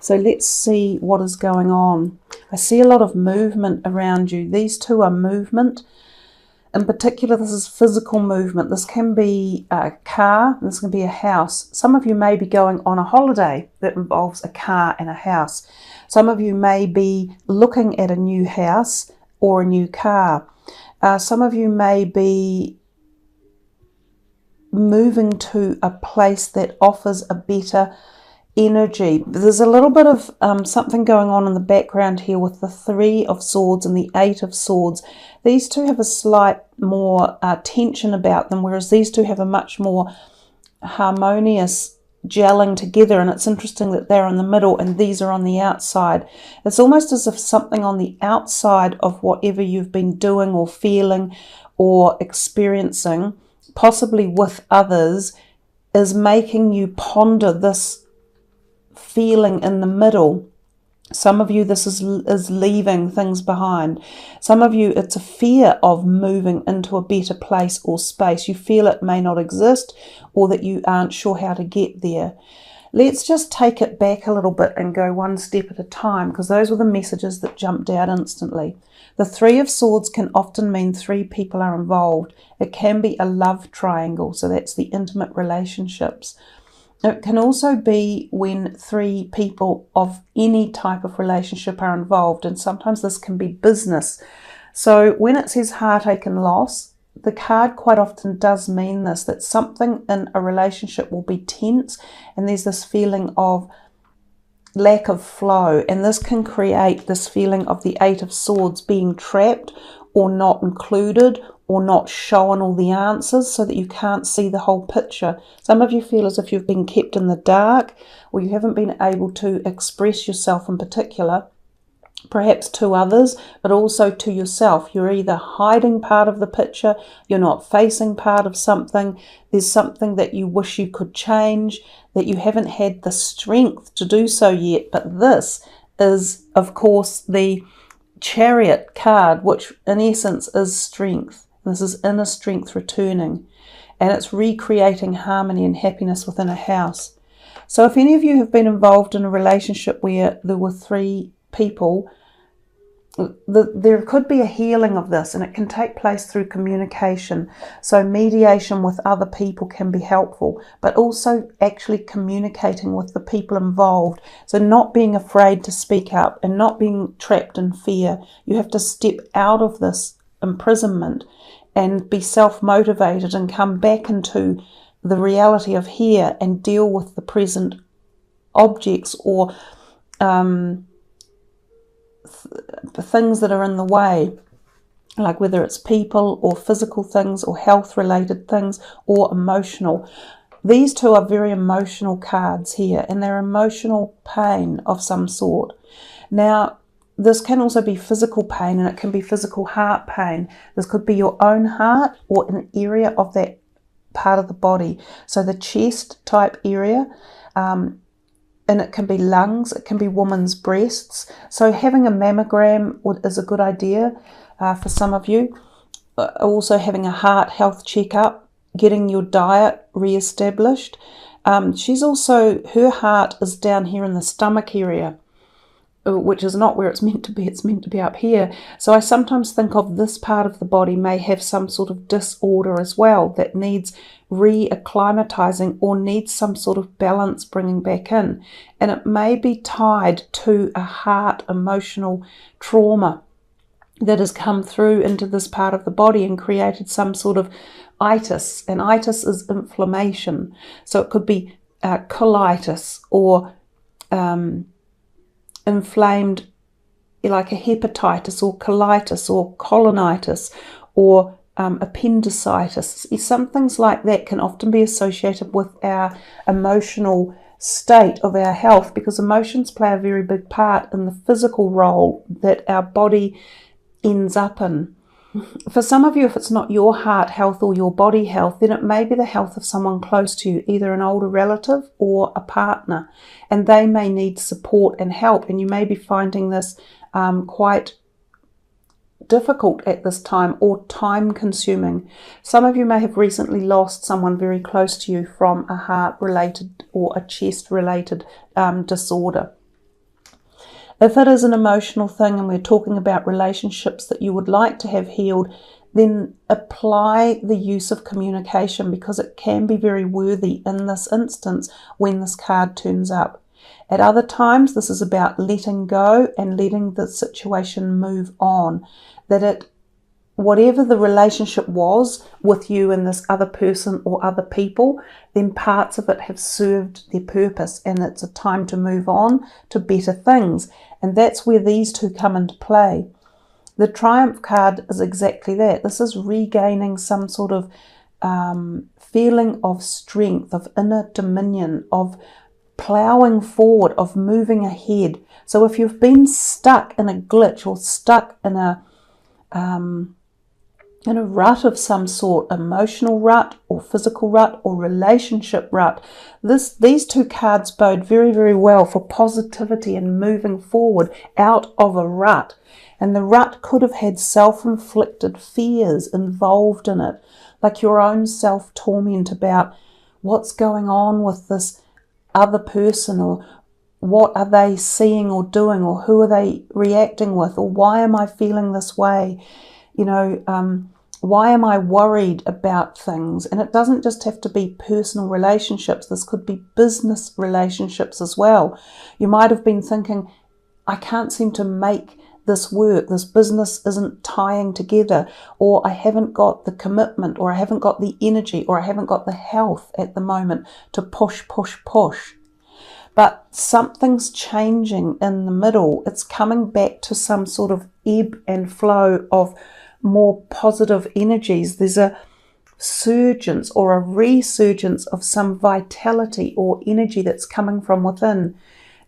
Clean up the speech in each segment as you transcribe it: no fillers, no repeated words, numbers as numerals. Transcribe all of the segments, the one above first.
So let's see what is going on. I see a lot of movement around you. These two are movement. In particular, this is physical movement. This can be a car, this can be a house. Some of you may be going on a holiday that involves a car and a house. Some of you may be looking at a new house or a new car. Some of you may be moving to a place that offers a better energy. There's a little bit of something going on in the background here with the 3 of Swords and the 8 of Swords. These two have a slight more tension about them, whereas these two have a much more harmonious gelling together. And it's interesting that they're in the middle and these are on the outside. It's almost as if something on the outside of whatever you've been doing or feeling or experiencing, possibly with others, is making you ponder this feeling in the middle. Some of you, this is leaving things behind. Some of you, it's a fear of moving into a better place or space. You feel it may not exist or that you aren't sure how to get there. Let's just take it back a little bit and go one step at a time, because those were the messages that jumped out instantly. The 3 of Swords can often mean 3 people are involved. It can be a love triangle, so that's the intimate relationships. It can also be when 3 people of any type of relationship are involved, and sometimes this can be business. So when it says heartache and loss, the card quite often does mean this, that something in a relationship will be tense and there's this feeling of lack of flow, and this can create this feeling of the 8 of Swords being trapped or not included or not shown all the answers, so that you can't see the whole picture. Some of you feel as if you've been kept in the dark, or you haven't been able to express yourself in particular, perhaps to others, but also to yourself. You're either hiding part of the picture, you're not facing part of something, there's something that you wish you could change, that you haven't had the strength to do so yet. But this is, of course, the Chariot card, which in essence is strength. This is inner strength returning, and it's recreating harmony and happiness within a house. So if any of you have been involved in a relationship where there were 3 people, there could be a healing of this, and it can take place through communication. So mediation with other people can be helpful, but also actually communicating with the people involved. So not being afraid to speak up and not being trapped in fear. You have to step out of this imprisonment and be self-motivated and come back into the reality of here and deal with the present objects or things that are in the way, like whether it's people or physical things or health related things or emotional. These two are very emotional cards here, and they're emotional pain of some sort. Now, this can also be physical pain, and it can be physical heart pain. This could be your own heart or an area of that part of the body. So the chest type area, and it can be lungs, it can be women's breasts. So having a mammogram is a good idea for some of you. Also having a heart health checkup, getting your diet re-established. She's also, her heart is down here in the stomach area, which is not where it's meant to be. It's meant to be up here. So I sometimes think of this part of the body may have some sort of disorder as well that needs re-acclimatizing or needs some sort of balance bringing back in. And it may be tied to a heart emotional trauma that has come through into this part of the body and created some sort of itis. And itis is inflammation. So it could be colitis or inflamed, like a hepatitis or colitis or colonitis or appendicitis. Some things like that can often be associated with our emotional state of our health, because emotions play a very big part in the physical role that our body ends up in. For some of you, if it's not your heart health or your body health, then it may be the health of someone close to you, either an older relative or a partner, and they may need support and help, and you may be finding this quite difficult at this time or time consuming. Some of you may have recently lost someone very close to you from a heart related or a chest related disorder. If it is an emotional thing and we're talking about relationships that you would like to have healed, then apply the use of communication, because it can be very worthy in this instance when this card turns up. At other times, this is about letting go and letting the situation move on. Whatever the relationship was with you and this other person or other people, then parts of it have served their purpose, and it's a time to move on to better things. And that's where these two come into play. The Triumph card is exactly that. This is regaining some sort of feeling of strength, of inner dominion, of ploughing forward, of moving ahead. So if you've been stuck in a glitch or stuck in a rut of some sort, emotional rut or physical rut or relationship rut, these two cards bode very, very well for positivity and moving forward out of a rut. And the rut could have had self-inflicted fears involved in it, like your own self-torment about what's going on with this other person, or what are they seeing or doing, or who are they reacting with, or why am I feeling this way? Why am I worried about things? And it doesn't just have to be personal relationships. This could be business relationships as well. You might have been thinking, I can't seem to make this work. This business isn't tying together, or I haven't got the commitment, or I haven't got the energy, or I haven't got the health at the moment to push. But something's changing in the middle. It's coming back to some sort of ebb and flow of more positive energies. There's a surgence or a resurgence of some vitality or energy that's coming from within.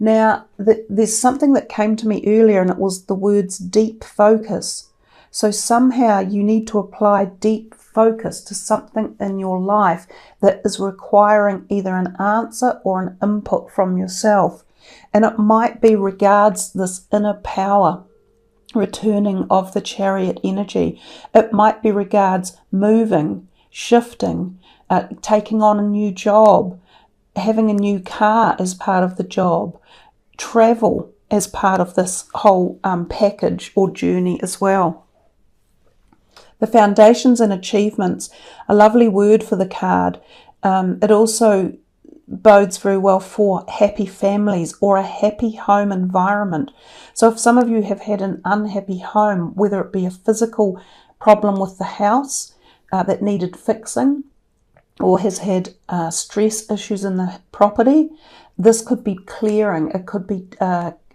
Now, there's something that came to me earlier, and it was the words deep focus. So somehow you need to apply deep focus to something in your life that is requiring either an answer or an input from yourself. And it might be regards this inner power returning of the Chariot energy. It might be regards moving, shifting, taking on a new job, having a new car as part of the job, travel as part of this whole package or journey as well. The foundations and achievements, a lovely word for the card. It also bodes very well for happy families or a happy home environment. So if some of you have had an unhappy home, whether it be a physical problem with the house that needed fixing, or has had stress issues in the property, this could be clearing. It could be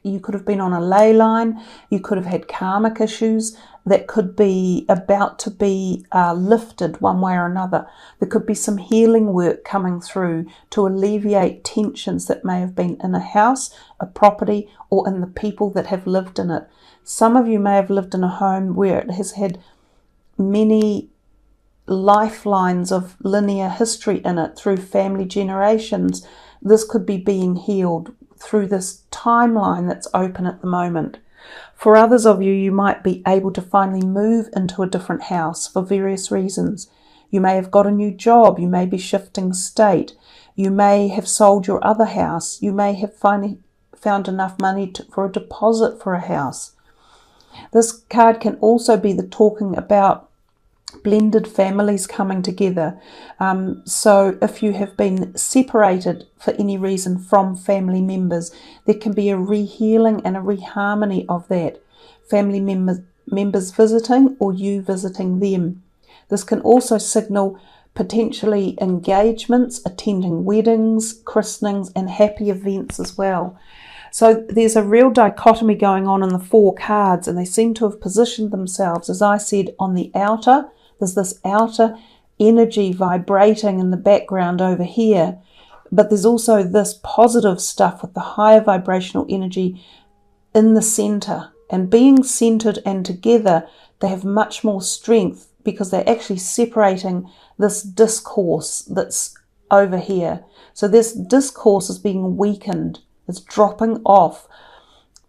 you could have been on a ley line. You could have had karmic issues that could be about to be lifted one way or another. There could be some healing work coming through to alleviate tensions that may have been in a house, a property, or in the people that have lived in it. Some of you may have lived in a home where it has had many lifelines of linear history in it through family generations. This could be being healed through this timeline that's open at the moment. For others of you, you might be able to finally move into a different house for various reasons. You may have got a new job. You may be shifting state. You may have sold your other house. You may have finally found enough money for a deposit for a house. This card can also be the talking about blended families coming together. So if you have been separated for any reason from family members, there can be a rehealing and a reharmony of that. Family members visiting or you visiting them. This can also signal potentially engagements, attending weddings, christenings, and happy events as well. So there's a real dichotomy going on in the four cards, and they seem to have positioned themselves, as I said, on the outer. There's this outer energy vibrating in the background over here, but there's also this positive stuff with the higher vibrational energy in the center. And being centered and together, they have much more strength because they're actually separating this discourse that's over here. So this discourse is being weakened. It's dropping off.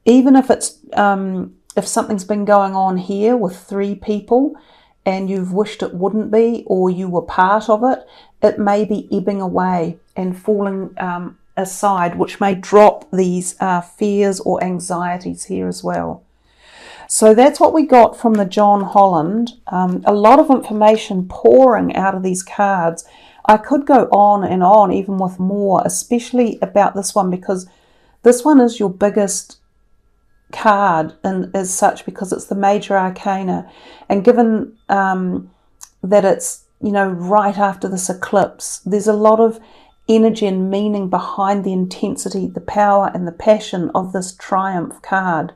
Even if it's if something's been going on here with three people, and you've wished it wouldn't be, or you were part of it, it may be ebbing away and falling aside, which may drop these fears or anxieties here as well. So that's what we got from the John Holland. A lot of information pouring out of these cards. I could go on and on even with more, especially about this one, because this one is your biggest card and as such, because it's the major arcana, and given that it's, you know, right after this eclipse, there's a lot of energy and meaning behind the intensity, the power and the passion of this triumph card.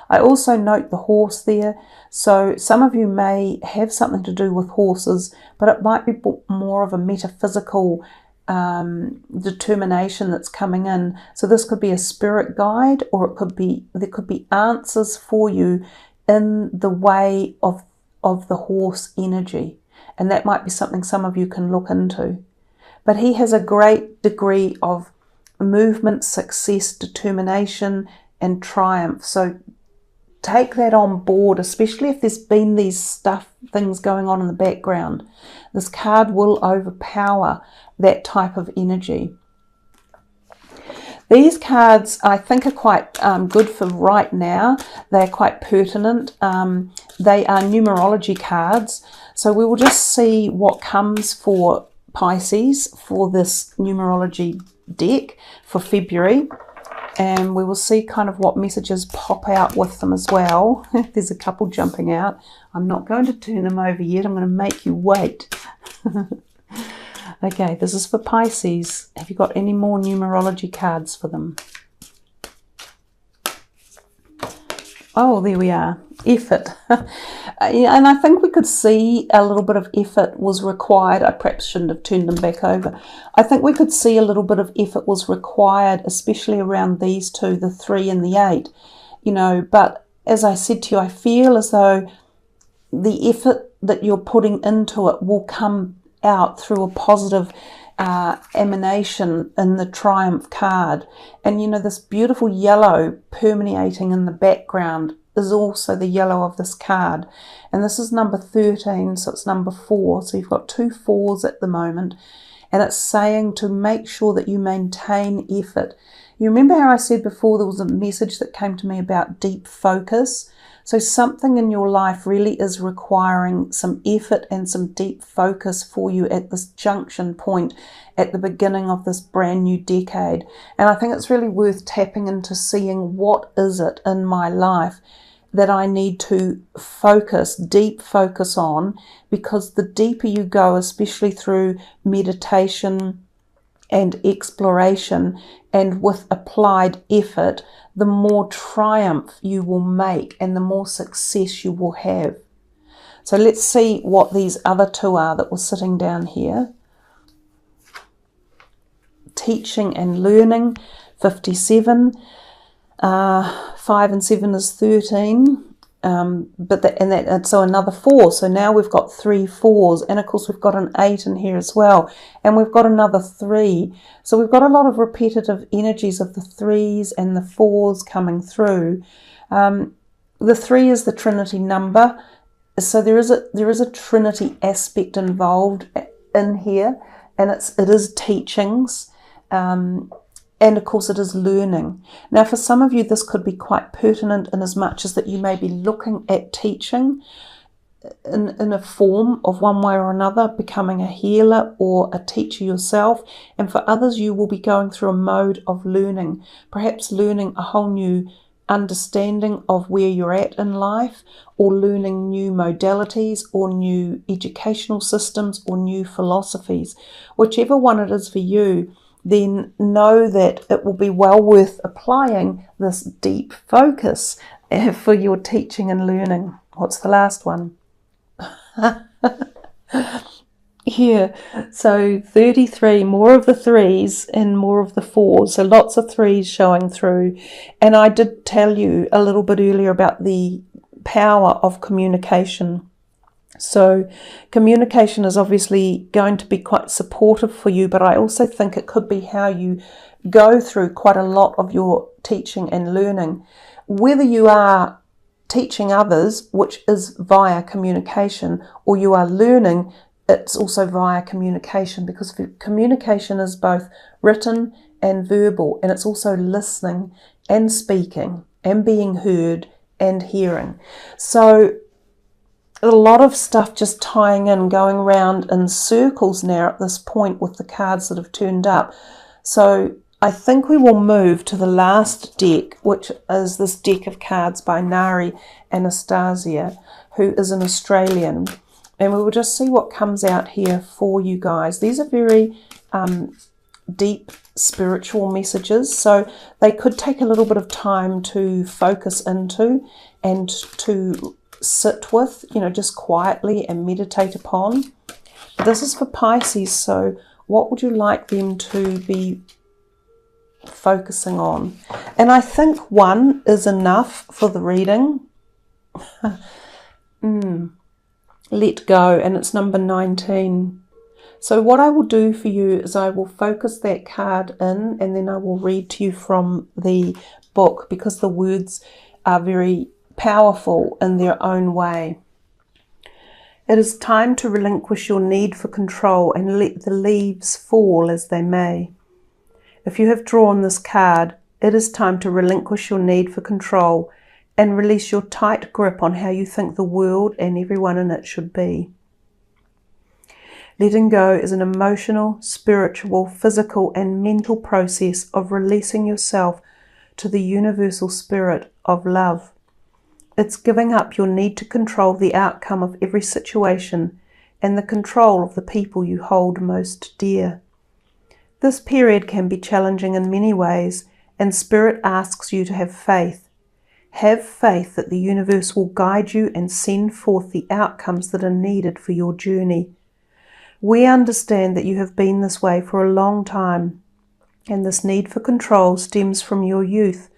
I also note the horse there, so some of you may have something to do with horses, but it might be more of a metaphysical determination that's coming in. So this could be a spirit guide, or it could be, there could be answers for you in the way of the horse energy, and that might be something some of you can look into. But he has a great degree of movement, success, determination and triumph. So take that on board, especially if there's been these things going on in the background. This card will overpower that type of energy. These cards I think are quite good for right now. They're quite pertinent. They are numerology cards. So we will just see what comes for Pisces for this numerology deck for February. And we will see kind of what messages pop out with them as well. There's a couple jumping out. I'm not going to turn them over yet. I'm going to make you wait. Okay, this is for Pisces. Have you got any more numerology cards for them? Oh, there we are. Effort. And I think we could see a little bit of effort was required. I perhaps shouldn't have turned them back over. I think we could see a little bit of effort was required, especially around these two, the 3 and the 8. You know, but as I said to you, I feel as though the effort that you're putting into it will come out through a positive emanation in the Triumph card. And you know, this beautiful yellow permeating in the background is also the yellow of this card. And this is number 13, so it's number 4. So you've got 2 4s at the moment. And it's saying to make sure that you maintain effort. You remember how I said before there was a message that came to me about deep focus? So something in your life really is requiring some effort and some deep focus for you at this junction point at the beginning of this brand new decade. And I think it's really worth tapping into seeing what is it in my life that I need to focus, deep focus on, because the deeper you go, especially through meditation and exploration and with applied effort, the more triumph you will make and the more success you will have. So let's see what these other 2 are that were sitting down here. Teaching and learning, 57. 5 and 7 is 13. So another 4. So now we've got 3 4s, and of course we've got an 8 in here as well, and we've got another 3. So we've got a lot of repetitive energies of the 3s and the 4s coming through. The 3 is the Trinity number, so there is a Trinity aspect involved in here, and it is teachings. And of course it is learning. Now for some of you this could be quite pertinent in as much as that you may be looking at teaching in a form of one way or another, becoming a healer or a teacher yourself. And for others you will be going through a mode of learning, perhaps learning a whole new understanding of where you're at in life, or learning new modalities or new educational systems or new philosophies. Whichever one it is for you, then know that it will be well worth applying this deep focus for your teaching and learning. What's the last one? Here, so 33, more of the 3s and more of the 4s, so lots of 3s showing through. And I did tell you a little bit earlier about the power of communication. So communication is obviously going to be quite supportive for you, but I also think it could be how you go through quite a lot of your teaching and learning. Whether you are teaching others, which is via communication, or you are learning, it's also via communication, because communication is both written and verbal, and it's also listening and speaking and being heard and hearing. So a lot of stuff just tying in, going around in circles now at this point with the cards that have turned up. So I think we will move to the last deck, which is this deck of cards by Nari Anastasia, who is an Australian. And we will just see what comes out here for you guys. These are very deep spiritual messages, so they could take a little bit of time to focus into and to sit with, just quietly and meditate upon. But this is for Pisces, so what would you like them to be focusing on? And I think one is enough for the reading. Let go, and it's number 19. So what I will do for you is I will focus that card in, and then I will read to you from the book, because the words are very powerful in their own way. It is time to relinquish your need for control and let the leaves fall as they may. If you have drawn this card, it is time to relinquish your need for control and release your tight grip on how you think the world and everyone in it should be. Letting go is an emotional, spiritual, physical, and mental process of releasing yourself to the universal spirit of love. It's giving up your need to control the outcome of every situation and the control of the people you hold most dear. This period can be challenging in many ways, and Spirit asks you to have faith. Have faith that the universe will guide you and send forth the outcomes that are needed for your journey. We understand that you have been this way for a long time, and this need for control stems from your youth,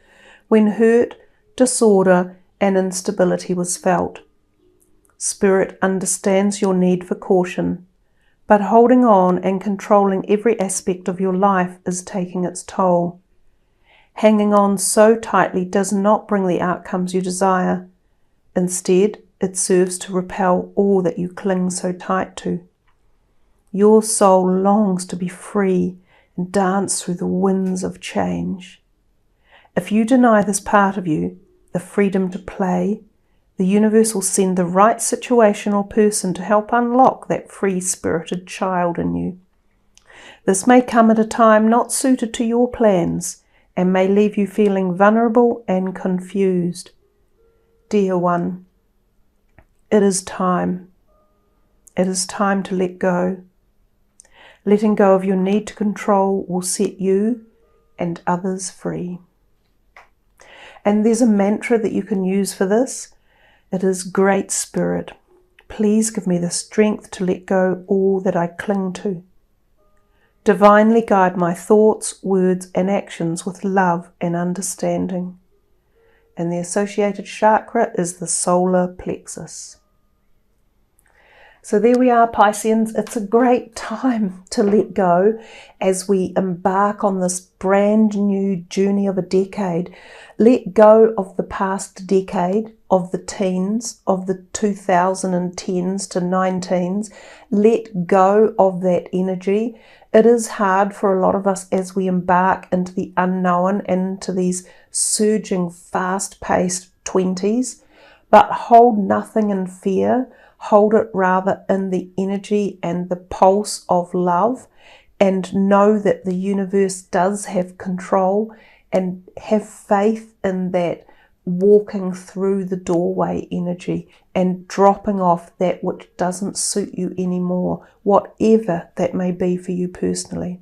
when hurt, disorder, and instability was felt. Spirit understands your need for caution, but holding on and controlling every aspect of your life is taking its toll. Hanging on so tightly does not bring the outcomes you desire. Instead, it serves to repel all that you cling so tight to. Your soul longs to be free and dance through the winds of change. If you deny this part of you, the freedom to play, the universe will send the right situation or person to help unlock that free-spirited child in you. This may come at a time not suited to your plans and may leave you feeling vulnerable and confused. Dear one, it is time. It is time to let go. Letting go of your need to control will set you and others free. And there's a mantra that you can use for this. It is, Great Spirit, please give me the strength to let go all that I cling to. Divinely guide my thoughts, words, and actions with love and understanding. And the associated chakra is the solar plexus. So there we are, Pisceans. It's a great time to let go as we embark on this brand new journey of a decade. Let go of the past decade, of the teens, of the 2010s to 19s. Let go of that energy. It is hard for a lot of us as we embark into the unknown and into these surging, fast-paced 20s, but hold nothing in fear. Hold it rather in the energy and the pulse of love, and know that the universe does have control, and have faith in that walking through the doorway energy and dropping off that which doesn't suit you anymore, whatever that may be for you personally.